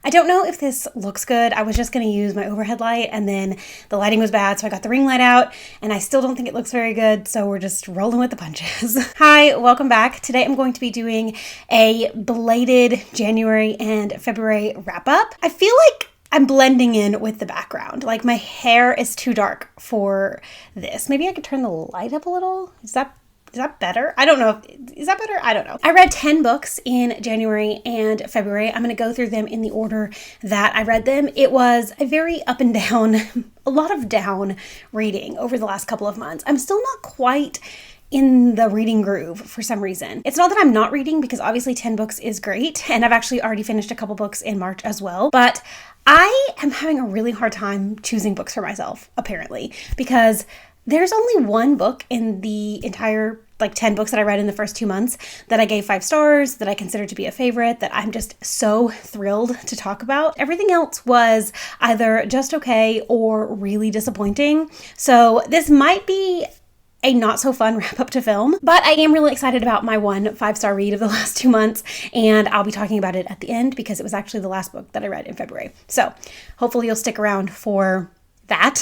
I don't know if this looks good. I was just going to use my overhead light and then the lighting was bad, so I got the ring light out and I still don't think it looks very good, so we're just rolling with the punches. Hi, welcome back. Today I'm going to be doing a belated January and February wrap up. I feel like I'm blending in with the background. Like my hair is too dark for this. Maybe I could turn the light up a little. Is that better? I don't know. Is that better? I don't know. I read 10 books in January and February. I'm going to go through them in the order that I read them. It was a very up and down, a lot of down reading over the last couple of months. I'm still not quite in the reading groove for some reason. It's not that I'm not reading, because obviously 10 books is great. And I've actually already finished a couple books in March as well. But I am having a really hard time choosing books for myself, apparently, because there's only one book in the entire 10 books that I read in the first 2 months that I gave 5 stars, that I consider to be a favorite, that I'm just so thrilled to talk about. Everything else was either just okay or really disappointing. So this might be a not so fun wrap up to film, but I am really excited about my one 5-star read of the last 2 months, and I'll be talking about it at the end because it was actually the last book that I read in February. So hopefully you'll stick around for that.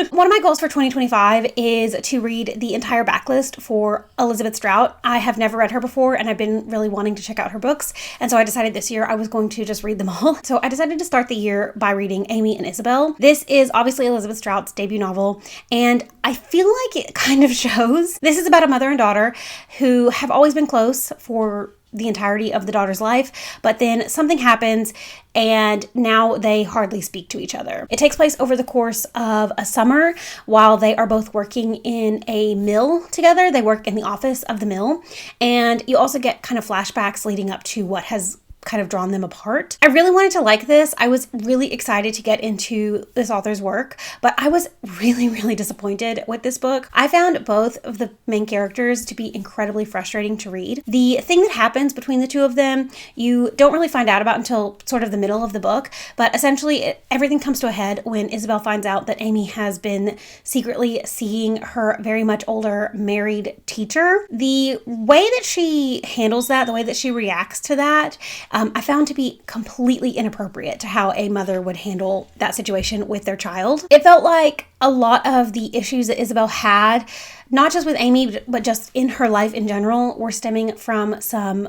One of my goals for 2025 is to read the entire backlist for Elizabeth Strout. I have never read her before and I've been really wanting to check out her books. And so I decided this year I was going to just read them all. So I decided to start the year by reading Amy and Isabelle. This is obviously Elizabeth Strout's debut novel, and I feel like it kind of shows. This is about a mother and daughter who have always been close for the entirety of the daughter's life, but then something happens and now they hardly speak to each other. It takes place over the course of a summer while they are both working in a mill together. They work in the office of the mill, and you also get kind of flashbacks leading up to what has kind of drawn them apart. I really wanted to like this. I was really excited to get into this author's work, but I was really disappointed with this book. I found both of the main characters to be incredibly frustrating to read. The thing that happens between the two of them, you don't really find out about until sort of the middle of the book, but essentially everything comes to a head when Isabelle finds out that Amy has been secretly seeing her very much older married teacher. The way that she handles that, the way that she reacts to that, I found to be completely inappropriate to how a mother would handle that situation with their child. It felt like a lot of the issues that Isabelle had, not just with Amy, but just in her life in general, were stemming from some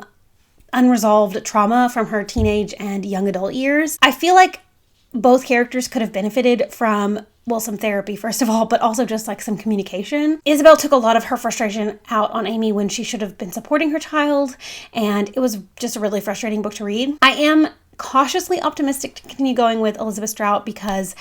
unresolved trauma from her teenage and young adult years. I feel like both characters could have benefited from some therapy, first of all, but also just some communication. Isabelle took a lot of her frustration out on Amy when she should have been supporting her child, and it was just a really frustrating book to read. I am cautiously optimistic to continue going with Elizabeth Strout because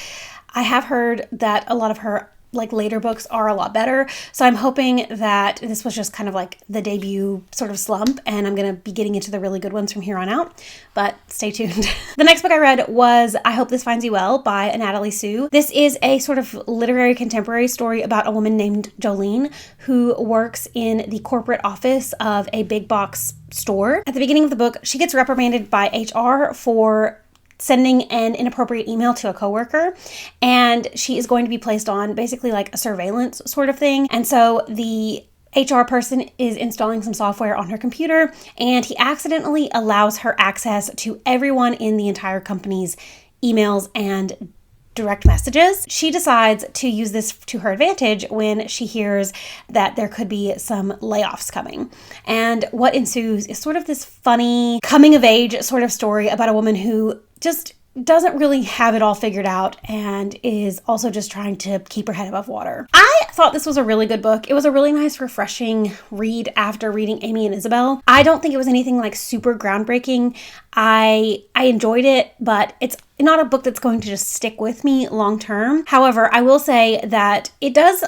I have heard that a lot of her later books are a lot better. So I'm hoping that this was just kind of the debut sort of slump, and I'm going to be getting into the really good ones from here on out, but stay tuned. The next book I read was I Hope This Finds You Well by Natalie Sue. This is a sort of literary contemporary story about a woman named Jolene who works in the corporate office of a big box store. At the beginning of the book, she gets reprimanded by HR for sending an inappropriate email to a coworker, and she is going to be placed on basically a surveillance sort of thing. And so the HR person is installing some software on her computer, and he accidentally allows her access to everyone in the entire company's emails and direct messages. She decides to use this to her advantage when she hears that there could be some layoffs coming. And what ensues is sort of this funny coming of age sort of story about a woman who just doesn't really have it all figured out and is also just trying to keep her head above water. I thought this was a really good book. It was a really nice, refreshing read after reading Amy and Isabelle. I don't think it was anything super groundbreaking. I enjoyed it, but it's not a book that's going to just stick with me long term. However, I will say that it does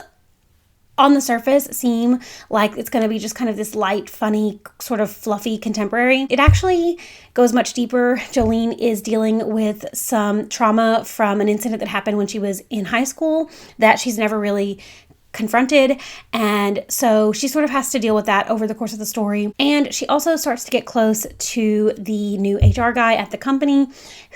on the surface seem like it's going to be just kind of this light, funny, sort of fluffy contemporary. It actually goes much deeper. Jolene is dealing with some trauma from an incident that happened when she was in high school that she's never really confronted, and so she sort of has to deal with that over the course of the story. And she also starts to get close to the new HR guy at the company,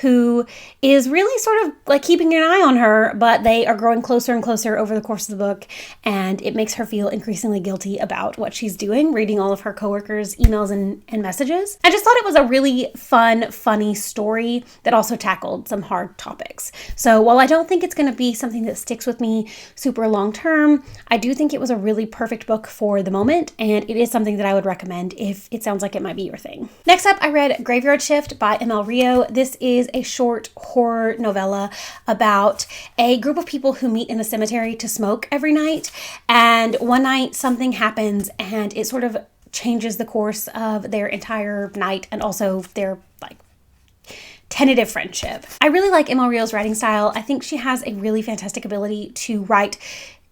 who is really sort of like keeping an eye on her, but they are growing closer and closer over the course of the book, and it makes her feel increasingly guilty about what she's doing, reading all of her coworkers' emails and messages. I just thought it was a really fun, funny story that also tackled some hard topics. So while I don't think it's going to be something that sticks with me super long term, I do think it was a really perfect book for the moment, and it is something that I would recommend if it sounds like it might be your thing. Next up, I read Graveyard Shift by Isabelle Rio. This is a short horror novella about a group of people who meet in a cemetery to smoke every night, and one night something happens and it sort of changes the course of their entire night and also their tentative friendship. I really like Isabelle Rio's writing style. I think she has a really fantastic ability to write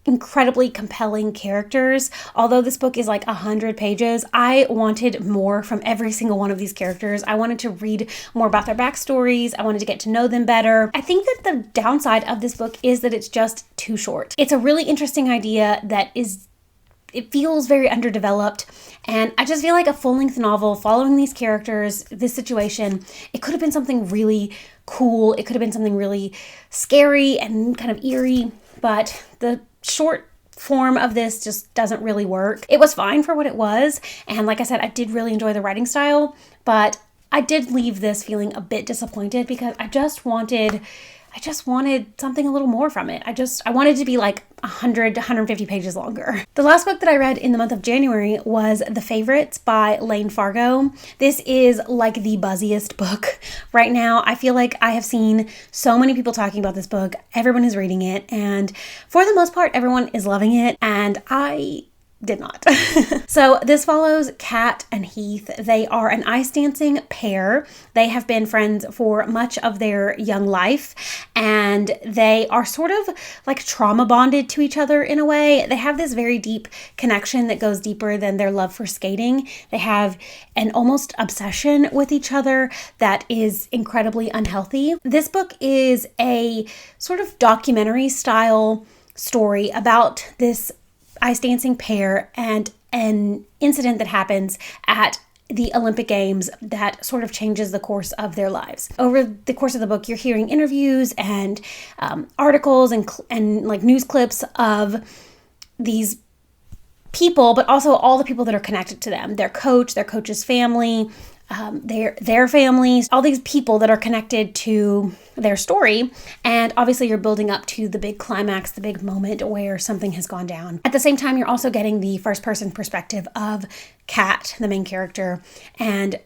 incredibly compelling characters. Although this book is like 100 pages, I wanted more from every single one of these characters. I wanted to read more about their backstories. I wanted to get to know them better. I think that the downside of this book is that it's just too short. It's a really interesting idea that it feels very underdeveloped, and I just feel like a full-length novel following these characters, this situation, it could have been something really cool. It could have been something really scary and kind of eerie, but the short form of this just doesn't really work. It was fine for what it was, and like I said, I did really enjoy the writing style, but I did leave this feeling a bit disappointed because I just wanted something a little more from it. I wanted to be like 100 to 150 pages longer. The last book that I read in the month of January was The Favorites by Lane Fargo. This is like the buzziest book right now. I feel like I have seen so many people talking about this book. Everyone is reading it, and for the most part, everyone is loving it, and I did not. So this follows Kat and Heath. They are an ice dancing pair. They have been friends for much of their young life, and they are sort of like trauma bonded to each other in a way. They have this very deep connection that goes deeper than their love for skating. They have an almost obsession with each other that is incredibly unhealthy. This book is a sort of documentary style story about this ice dancing pair and an incident that happens at the Olympic Games that sort of changes the course of their lives. Over the course of the book, you're hearing interviews and articles and like news clips of these people, but also all the people that are connected to them. Their coach, their coach's family, their families, all these people that are connected to their story. And obviously you're building up to the big climax, the big moment where something has gone down. At the same time, you're also getting the first person perspective of Kat, the main character. And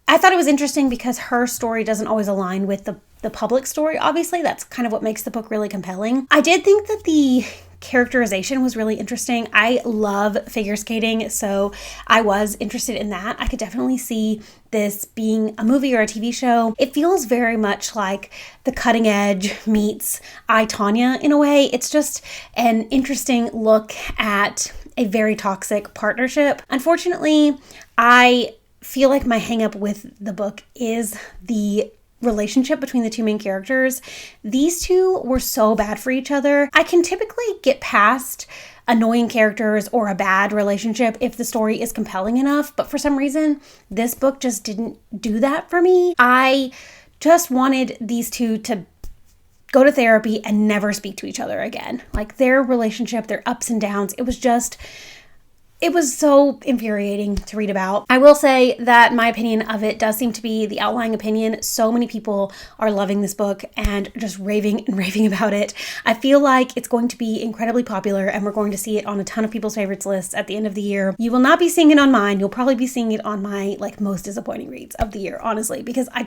I thought it was interesting because her story doesn't always align with the public story. Obviously, that's kind of what makes the book really compelling. I did think that the characterization was really interesting. I love figure skating, so I was interested in that. I could definitely see this being a movie or a TV show. It feels very much like The Cutting Edge meets I, Tonya in a way. It's just an interesting look at a very toxic partnership. Unfortunately, I feel like my hang up with the book is the relationship between the two main characters. These two were so bad for each other. I can typically get past annoying characters or a bad relationship if the story is compelling enough, but for some reason, this book just didn't do that for me. I just wanted these two to go to therapy and never speak to each other again. Like their relationship, their ups and downs, it was so infuriating to read about. I will say that my opinion of it does seem to be the outlying opinion. So many people are loving this book and just raving and raving about it. I feel like it's going to be incredibly popular and we're going to see it on a ton of people's favorites lists at the end of the year. You will not be seeing it on mine. You'll probably be seeing it on my most disappointing reads of the year, honestly, because I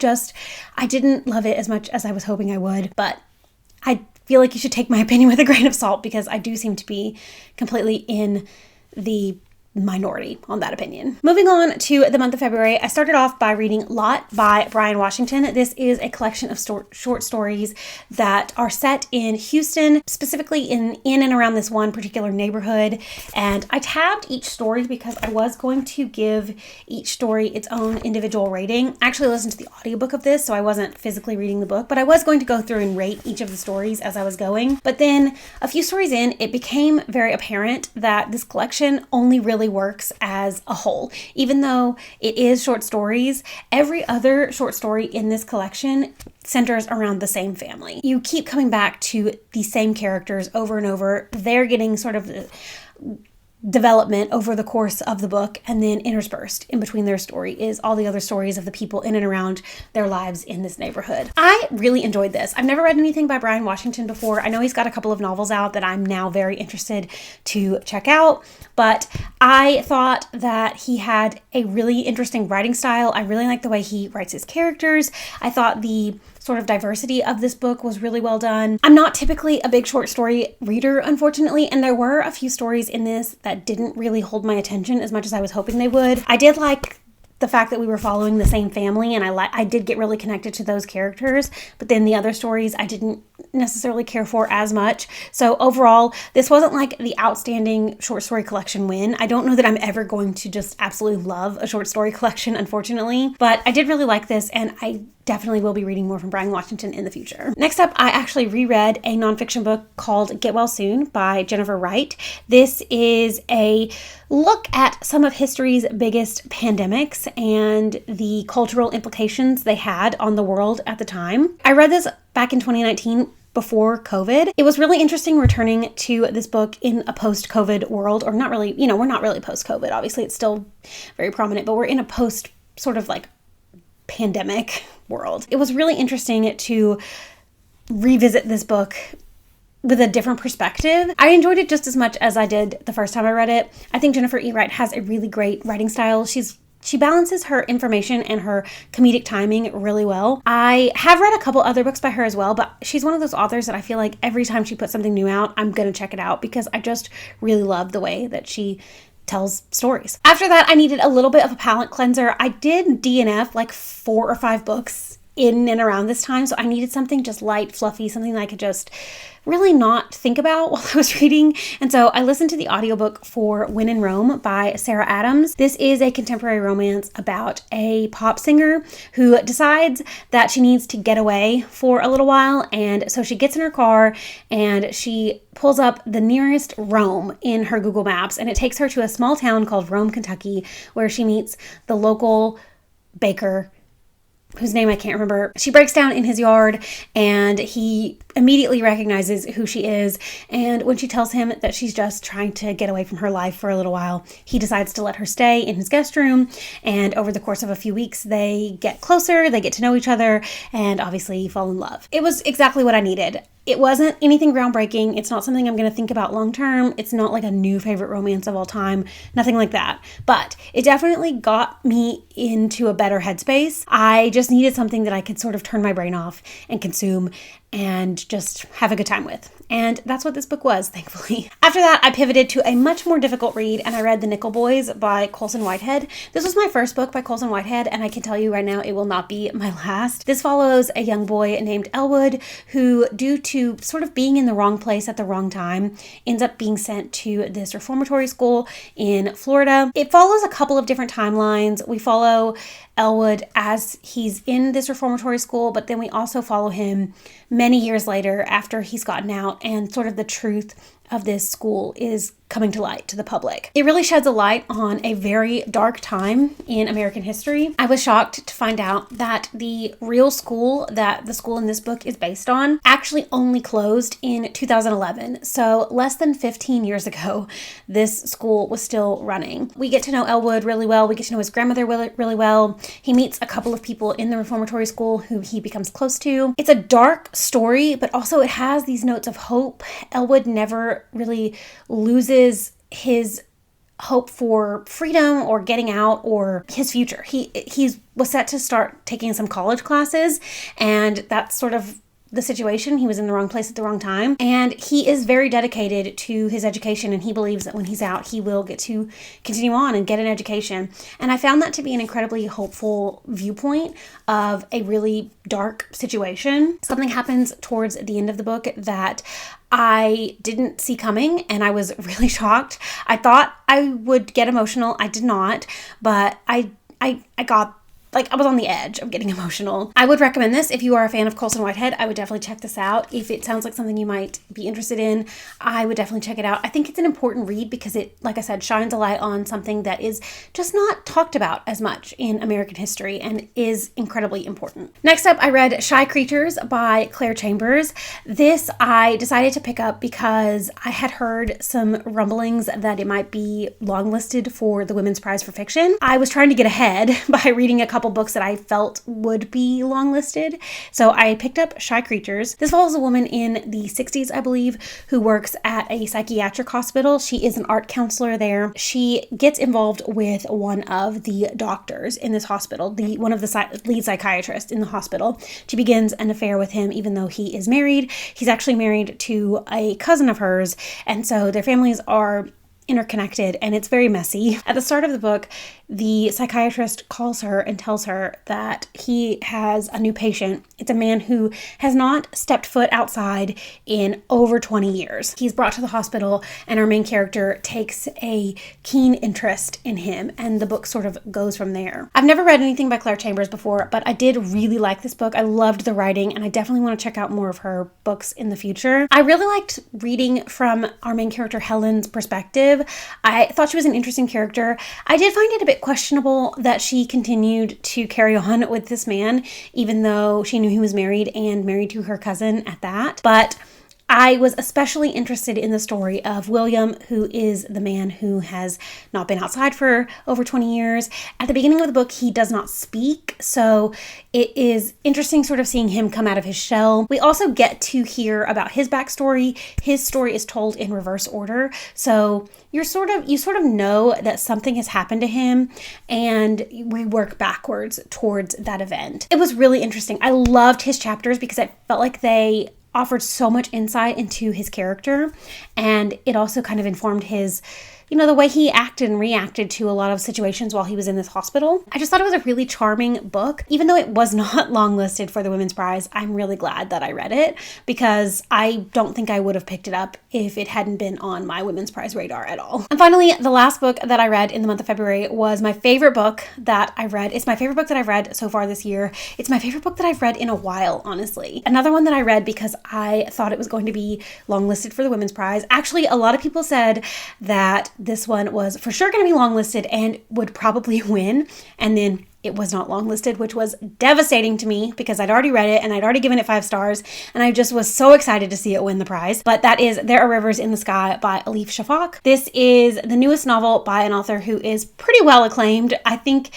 didn't love it as much as I was hoping I would, but I feel like you should take my opinion with a grain of salt because I do seem to be completely in the minority on that opinion. Moving on to the month of February, I started off by reading Lot by Brian Washington. This is a collection of short stories that are set in Houston, specifically in and around this one particular neighborhood. And I tabbed each story because I was going to give each story its own individual rating. I actually listened to the audiobook of this, so I wasn't physically reading the book, but I was going to go through and rate each of the stories as I was going. But then a few stories in, it became very apparent that this collection only really works as a whole. Even though it is short stories, every other short story in this collection centers around the same family. You keep coming back to the same characters over and over. They're getting sort of development over the course of the book, and then interspersed in between their story is all the other stories of the people in and around their lives in this neighborhood. I really enjoyed this. I've never read anything by Brian Washington before. I know he's got a couple of novels out that I'm now very interested to check out, but I thought that he had a really interesting writing style. I really like the way he writes his characters. I thought the sort of diversity of this book was really well done. I'm not typically a big short story reader, unfortunately, and there were a few stories in this that didn't really hold my attention as much as I was hoping they would. I did like the fact that we were following the same family, and I did get really connected to those characters, but then the other stories I didn't necessarily care for as much. So overall, this wasn't like the outstanding short story collection win. I don't know that I'm ever going to just absolutely love a short story collection, unfortunately, but I did really like this, and I definitely will be reading more from Brian Washington in the future. Next up, I actually reread a nonfiction book called Get Well Soon by Jennifer Wright. This is a look at some of history's biggest pandemics and the cultural implications they had on the world at the time. I read this back in 2019 before COVID. It was really interesting returning to this book in a post-COVID world, or not really, we're not really post-COVID. Obviously, it's still very prominent, but we're in a post sort of like pandemic world. It was really interesting to revisit this book with a different perspective. I enjoyed it just as much as I did the first time I read it. I think Jennifer E. Wright has a really great writing style. She balances her information and her comedic timing really well. I have read a couple other books by her as well, but she's one of those authors that I feel like every time she puts something new out, I'm going to check it out because I just really love the way that she tells stories. After that, I needed a little bit of a palate cleanser. I did DNF like 4 or 5 books in and around this time, so I needed something just light, fluffy, something that I could just really not think about while I was reading. And so I listened to the audiobook for When in Rome by Sarah Adams. This is a contemporary romance about a pop singer who decides that she needs to get away for a little while, and so she gets in her car and she pulls up the nearest Rome in her Google Maps, and it takes her to a small town called Rome, Kentucky, where she meets the local baker whose name I can't remember. She breaks down in his yard and he immediately recognizes who she is. And when she tells him that she's just trying to get away from her life for a little while, he decides to let her stay in his guest room. And over the course of a few weeks, they get closer, they get to know each other, and obviously fall in love. It was exactly what I needed. It wasn't anything groundbreaking. It's not something I'm going to think about long term. It's not like a new favorite romance of all time. Nothing like that. But it definitely got me into a better headspace. I just needed something that I could sort of turn my brain off and consume and just have a good time with. And that's what this book was, thankfully. After that, I pivoted to a much more difficult read, and I read The Nickel Boys by Colson Whitehead. This was my first book by Colson Whitehead, and I can tell you right now, it will not be my last. This follows a young boy named Elwood who, due to sort of being in the wrong place at the wrong time, ends up being sent to this reformatory school in Florida. It follows a couple of different timelines. We follow Elwood as he's in this reformatory school, but then we also follow him many years later after he's gotten out, and sort of the truth of this school is coming to light to the public. It really sheds a light on a very dark time in American history. I was shocked to find out that the real school that the school in this book is based on actually only closed in 2011. So less than 15 years ago, this school was still running. We get to know Elwood really well. We get to know his grandmother really well. He meets a couple of people in the reformatory school who he becomes close to. It's a dark story, but also it has these notes of hope. Elwood never really loses his hope for freedom or getting out or his future. He was set to start taking some college classes, and that's sort of the situation. He was in the wrong place at the wrong time. And he is very dedicated to his education, and he believes that when he's out, he will get to continue on and get an education. And I found that to be an incredibly hopeful viewpoint of a really dark situation. Something happens towards the end of the book that I didn't see coming, and I was really shocked. I thought I would get emotional. I did not, but I got, like, I was on the edge of getting emotional. I would recommend this if you are a fan of Colson Whitehead. I would definitely check this out. If it sounds like something you might be interested in, I would definitely check it out. I think it's an important read because it, like I said, shines a light on something that is just not talked about as much in American history and is incredibly important. Next up, I read Shy Creatures by Claire Chambers. This I decided to pick up because I had heard some rumblings that it might be longlisted for the Women's Prize for Fiction. I was trying to get ahead by reading a couple books that I felt would be longlisted. So I picked up Shy Creatures. This follows a woman in the 60s, I believe, who works at a psychiatric hospital. She is an art counselor there. She gets involved with one of the doctors in this hospital, one of the lead psychiatrists in the hospital. She begins an affair with him even though he is married. He's actually married to a cousin of hers, and so their families are interconnected, and it's very messy. At the start of the book, the psychiatrist calls her and tells her that he has a new patient. It's a man who has not stepped foot outside in over 20 years. He's brought to the hospital, and our main character takes a keen interest in him, and the book sort of goes from there. I've never read anything by Claire Chambers before, but I did really like this book. I loved the writing, and I definitely want to check out more of her books in the future. I really liked reading from our main character Helen's perspective. I thought she was an interesting character. I did find it a bit questionable that she continued to carry on with this man, even though she knew he was married and married to her cousin at that. But I was especially interested in the story of William, who is the man who has not been outside for over 20 years. At the beginning of the book, he does not speak, so it is interesting sort of seeing him come out of his shell. We also get to hear about his backstory. His story is told in reverse order, so you sort of know that something has happened to him, and we work backwards towards that event. It was really interesting. I loved his chapters because I felt like they offered so much insight into his character, and it also kind of informed his, the way he acted and reacted to a lot of situations while he was in this hospital. I just thought it was a really charming book. Even though it was not longlisted for the Women's Prize, I'm really glad that I read it because I don't think I would have picked it up if it hadn't been on my Women's Prize radar at all. And finally, the last book that I read in the month of February was my favorite book that I read. It's my favorite book that I've read so far this year. It's my favorite book that I've read in a while, honestly. Another one that I read because I thought it was going to be longlisted for the Women's Prize. Actually, a lot of people said that this one was for sure going to be longlisted and would probably win, and then it was not longlisted, which was devastating to me because I'd already read it and I'd already given it 5 stars, and I just was so excited to see it win the prize. But that is There Are Rivers in the Sky by Alif Shafak. This is the newest novel by an author who is pretty well acclaimed. I think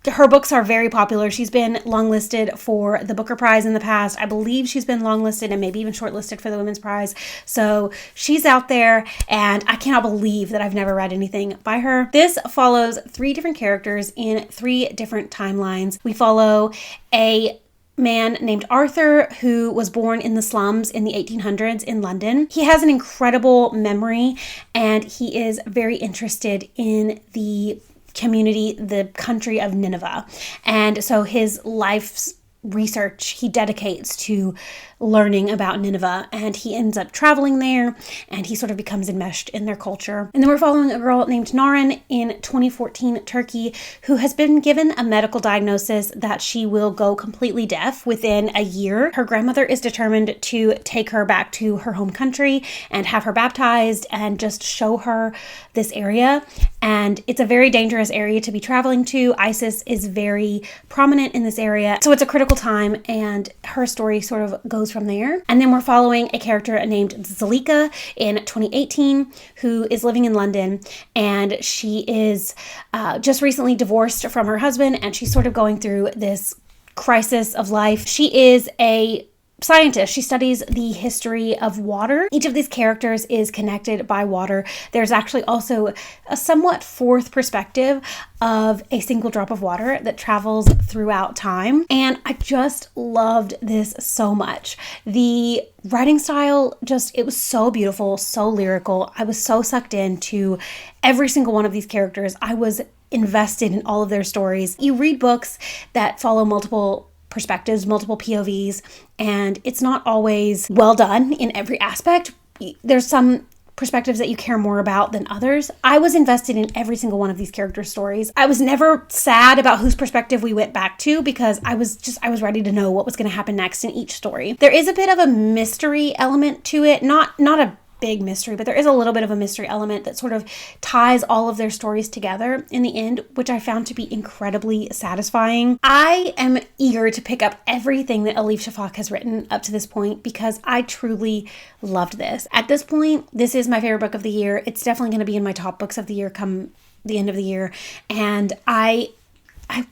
her books are very popular. She's been longlisted for the Booker Prize in the past. I believe she's been longlisted and maybe even shortlisted for the Women's Prize. So she's out there, and I cannot believe that I've never read anything by her. This follows 3 different characters in 3 different timelines. We follow a man named Arthur who was born in the slums in the 1800s in London. He has an incredible memory, and he is very interested in the community, the country of Nineveh. And so his life's research he dedicates to learning about Nineveh, and he ends up traveling there, and he sort of becomes enmeshed in their culture. And then we're following a girl named Naren in 2014 Turkey who has been given a medical diagnosis that she will go completely deaf within a year. Her grandmother is determined to take her back to her home country and have her baptized and just show her this area. And it's a very dangerous area to be traveling to. ISIS is very prominent in this area, so it's a critical time, and her story sort of goes from there. And then we're following a character named Zalika in 2018 who is living in London, and she is just recently divorced from her husband, and she's sort of going through this crisis of life. She is a scientist. She studies the history of water. Each of these characters is connected by water. There's actually also a somewhat fourth perspective of a single drop of water that travels throughout time. And I just loved this so much. The writing style, it was so beautiful, so lyrical. I was so sucked into every single one of these characters. I was invested in all of their stories. You read books that follow multiple perspectives, multiple POVs, and it's not always well done in every aspect. There's some perspectives that you care more about than others. I was invested in every single one of these characters' stories. I was never sad about whose perspective we went back to because I was ready to know what was going to happen next in each story. There is a bit of a mystery element to it, not a big mystery, but there is a little bit of a mystery element that sort of ties all of their stories together in the end, which I found to be incredibly satisfying. I am eager to pick up everything that Elif Shafak has written up to this point because I truly loved this. At this point, this is my favorite book of the year. It's definitely going to be in my top books of the year come the end of the year, and I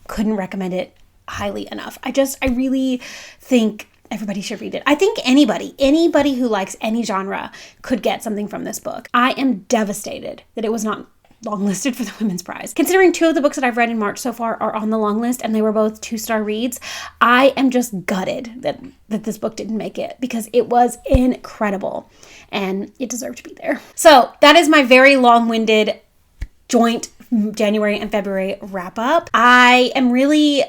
couldn't recommend it highly enough. I really think everybody should read it. I think anybody who likes any genre could get something from this book. I am devastated that it was not longlisted for the Women's Prize. Considering 2 of the books that I've read in March so far are on the long list and they were both 2-star reads, I am just gutted that this book didn't make it because it was incredible and it deserved to be there. So that is my very long-winded joint January and February wrap up. I am really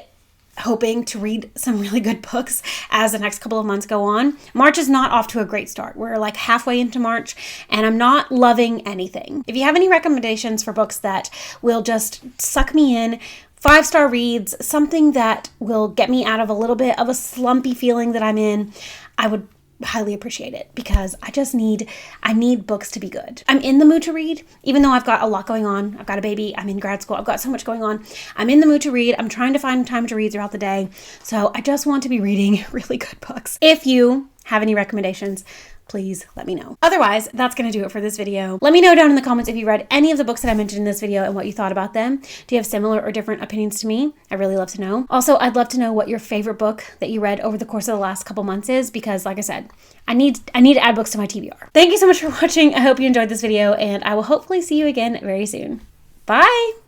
hoping to read some really good books as the next couple of months go on. March is not off to a great start. We're like halfway into March and I'm not loving anything. If you have any recommendations for books that will just suck me in, 5-star reads, something that will get me out of a little bit of a slumpy feeling that I'm in, I would highly appreciate it because I need books to be good. I'm in the mood to read, even though I've got a lot going on. I've got a baby, I'm in grad school, I've got so much going on. I'm in the mood to read. I'm trying to find time to read throughout the day. So I just want to be reading really good books. If you have any recommendations, please let me know. Otherwise, that's going to do it for this video. Let me know down in the comments if you read any of the books that I mentioned in this video and what you thought about them. Do you have similar or different opinions to me? I really love to know. Also, I'd love to know what your favorite book that you read over the course of the last couple months is because, like I said, I need to add books to my TBR. Thank you so much for watching. I hope you enjoyed this video and I will hopefully see you again very soon. Bye!